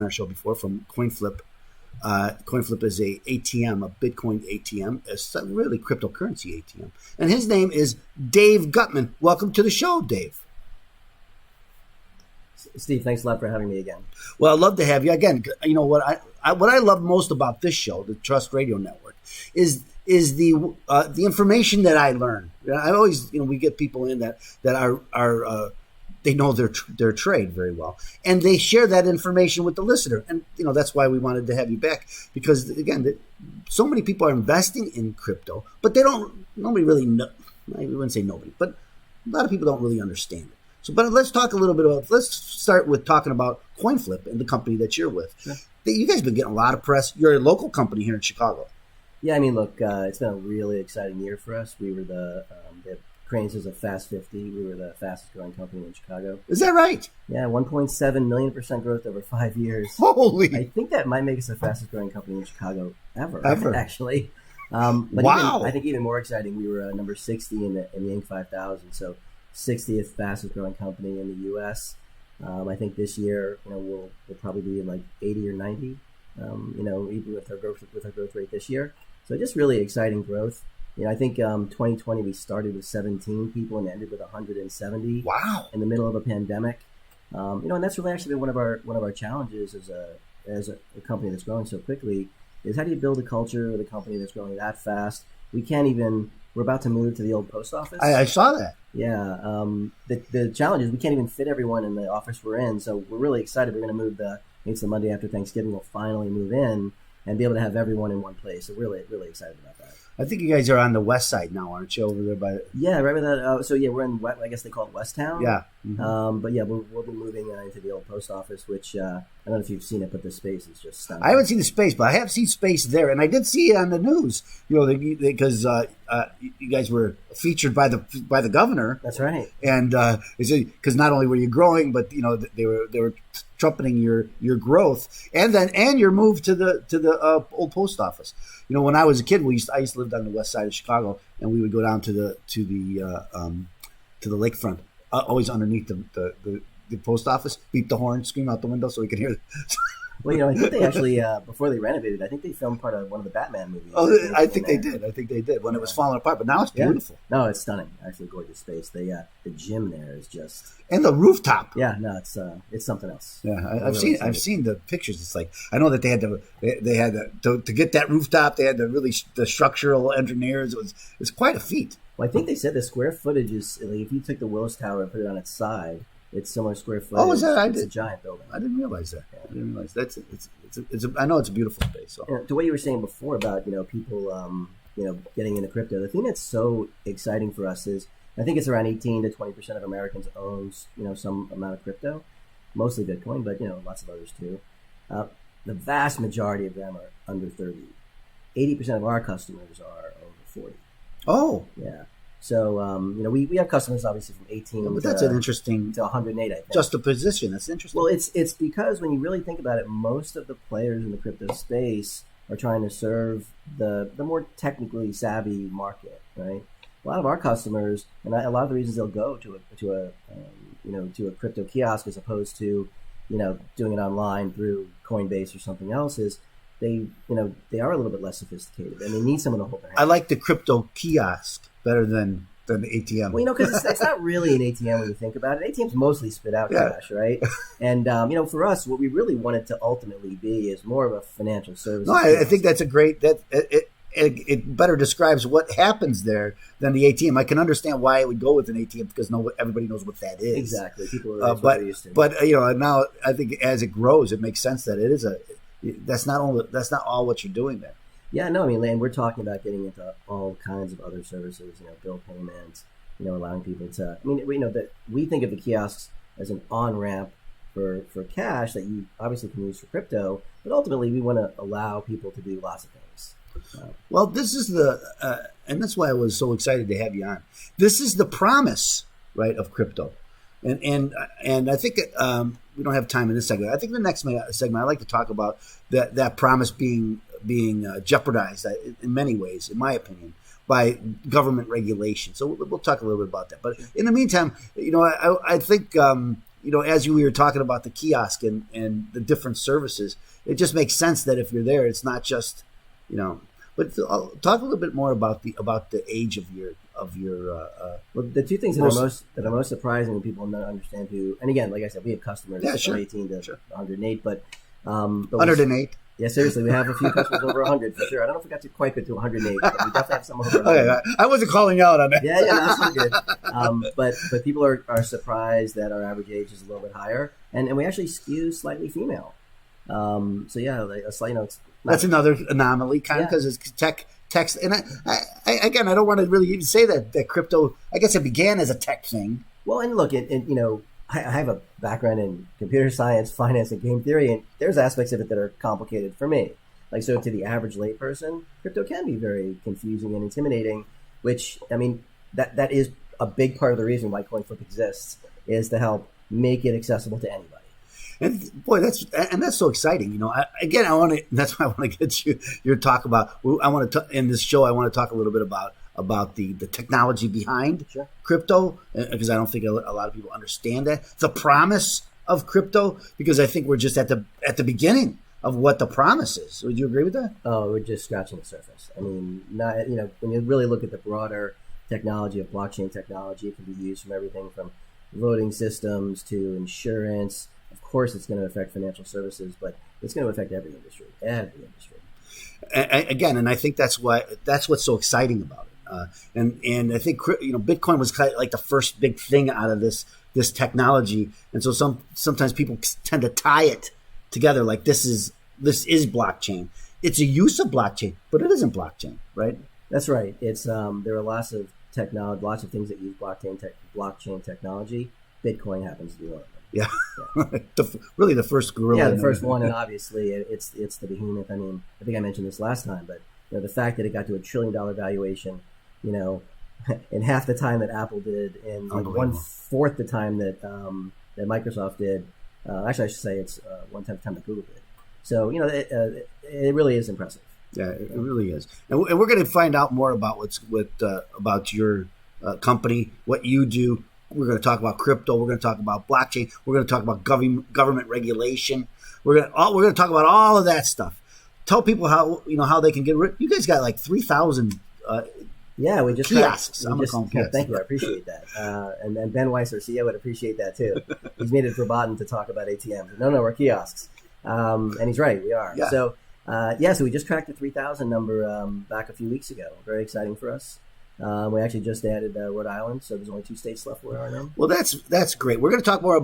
our show before from CoinFlip. CoinFlip is a ATM, a Bitcoin ATM, a really cryptocurrency ATM. And his name is Dave Guttman. Welcome to the show, Dave. Steve, thanks a lot for having me again. Well, I'd love to have you again. You know what I love most about this show, the Trust Radio Network, is the information that I learn. I always, we get people in that are they know their trade very well, and they share that information with the listener. And that's why we wanted to have you back, because again, so many people are investing in crypto, but nobody really know. I wouldn't say nobody, but a lot of people don't really understand it. So, but let's talk a little bit about. Let's start with talking about CoinFlip and the company that you're with. Yeah. You guys have been getting a lot of press. You're a local company here in Chicago. Yeah, I mean, look, it's been a really exciting year for us. We were the Cranes is a Fast 50. We were the fastest growing company in Chicago. Is that right? Yeah, 1.7 million% growth over 5 years. Holy! I think that might make us the fastest growing company in Chicago ever. Actually. But wow! I think even more exciting, we were number 60 in the Inc. 5000. So 60th fastest growing company in the U.S. I think this year, we'll probably be in like 80 or 90. Even with our growth rate this year. So just really exciting growth. I think 2020 we started with 17 people and ended with 170. Wow! In the middle of a pandemic, and that's really actually been one of our challenges as a company that's growing so quickly. Is how do you build a culture with a company that's growing that fast? We're about to move to the old post office. I saw that. Yeah. The challenge is we can't even fit everyone in the office we're in. So we're really excited. We're going to move it's the Monday after Thanksgiving. We'll finally move in and be able to have everyone in one place. So really, really excited about that. I think you guys are on the west side now, aren't you? Over there by. Yeah, right with that. So yeah, we're in I guess they call it West Town. Yeah. Mm-hmm. But yeah, we'll be moving into the old post office, which I don't know if you've seen it, but the space is just stunning. I haven't seen the space, but I have seen space there, and I did see it on the news. Because you guys were featured by the governor. That's right. And because not only were you growing, but they were trumpeting your growth, and your move to the old post office. When I was a kid, I used to live on the west side of Chicago, and we would go down to the lakefront, always underneath the post office, beep the horn, scream out the window so we could hear it. Well, I think they actually, before they renovated, I think they filmed part of one of the Batman movies. Oh, I think they did when it was falling apart. But now it's beautiful. Yeah. No, it's stunning. Actually, gorgeous space. The gym there is just, and the rooftop. Yeah, no, it's something else. Yeah, I've seen the pictures. It's like, I know that they had to get that rooftop. They had the structural engineers. It's quite a feat. Well, I think they said the square footage is, like, if you took the Willis Tower and put it on its side, it's similar square footage. Oh, is that? It's a giant building. I didn't realize that. Yeah. I didn't realize that. I know it's a beautiful space. So. To what you were saying before about people getting into crypto, the thing that's so exciting for us is I think it's around 18 to 20% of Americans owns some amount of crypto, mostly Bitcoin, but lots of others too. The vast majority of them are under 30. 80% of our customers are over 40. Oh, yeah. So, we have customers obviously from 18 but that's an interesting to 108, I think. Just a position. That's interesting. Well, it's because when you really think about it, most of the players in the crypto space are trying to serve the more technically savvy market, right? A lot of our customers, and a lot of the reasons they'll go to a crypto kiosk as opposed to, doing it online through Coinbase or something else is they are a little bit less sophisticated and they need someone to hold their hand. I like the crypto kiosk better than the ATM. Well, because it's not really an ATM when you think about it. ATMs mostly spit out cash, right? And, for us, what we really wanted to ultimately be is more of a financial service. No, I think that's a great, it better describes what happens there than the ATM. I can understand why it would go with an ATM because everybody knows what that is. Exactly. People are used to. But, now I think as it grows, it makes sense that it is that's not all what you're doing there. Yeah, no, and we're talking about getting into all kinds of other services, bill payments, allowing people to, that we think of the kiosks as an on-ramp for cash that you obviously can use for crypto, but ultimately we want to allow people to do lots of things. Well, this is and that's why I was so excited to have you on. This is the promise, right, of crypto. And I think we don't have time in this segment. I think the next segment I'd like to talk about that promise being jeopardized in many ways, in my opinion, by government regulation. So we'll talk a little bit about that. But in the meantime, I think as we were talking about the kiosk and the different services, it just makes sense that if you're there, it's not just, But I'll talk a little bit more about the age of your. Well, the two things that are most surprising when people don't understand who, and again, like I said, we have customers from 18 to 108, but 108. Yeah, seriously, we have a few customers over 100 for sure. I don't know if we got to quite get to 108, but we definitely have some over 100. Okay, I wasn't calling out on that. Yeah, that's so good. But people are surprised that our average age is a little bit higher, and we actually skew slightly female. So yeah, it's that's another anomaly, kind of, because it's text. And I don't want to really even say that crypto. I guess it began as a tech thing. Well, and look, I have a background in computer science, finance, and game theory, and there's aspects of it that are complicated for me. Like, so to the average layperson, crypto can be very confusing and intimidating, which, that is a big part of the reason why CoinFlip exists, is to help make it accessible to anybody. And boy, that's so exciting. That's why I want to get your talk about. I want to in this show. I want to talk a little bit about the technology behind crypto, because I don't think a lot of people understand that, the promise of crypto, because I think we're just at the beginning of what the promise is. Would you agree with that? Oh, we're just scratching the surface. When you really look at the broader technology of blockchain technology, it can be used from everything from voting systems to insurance. Of course, it's going to affect financial services, but it's going to affect every industry. And I think that's what's so exciting about it. And I think Bitcoin was kind of like the first big thing out of this technology, and so sometimes people tend to tie it together like this is blockchain. It's a use of blockchain, but it isn't blockchain, right? That's right. It's there are lots of technology, lots of things that use blockchain technology. Bitcoin happens to be one of them. Yeah. Really the first gorilla. Yeah, the first one, and obviously it's the behemoth. I think I mentioned this last time, but the fact that it got to $1 trillion valuation, in half the time that Apple did, in like 1/4 the time that Microsoft did. Actually, I should say it's 1/10 the time that Google did. So it really is impressive. Yeah, it really is, and we're going to find out more about about your company, what you do. We're going to talk about crypto. We're going to talk about blockchain. We're going to talk about government regulation. We're going to talk about all of that stuff. Tell people how they can get rid. You guys got like 3,000. Yeah, we just kiosks. I'm going to call them kiosks. Thank you, I appreciate that. And Ben Weiss, our CEO, would appreciate that too. He's made it verboten to talk about ATMs. No, we're kiosks. And he's right, we are. Yeah. So so we just cracked the 3,000 number back a few weeks ago. Very exciting for us. We actually just added Rhode Island, so there's only 2 states left where we are now. Well, that's great. We're going to talk more about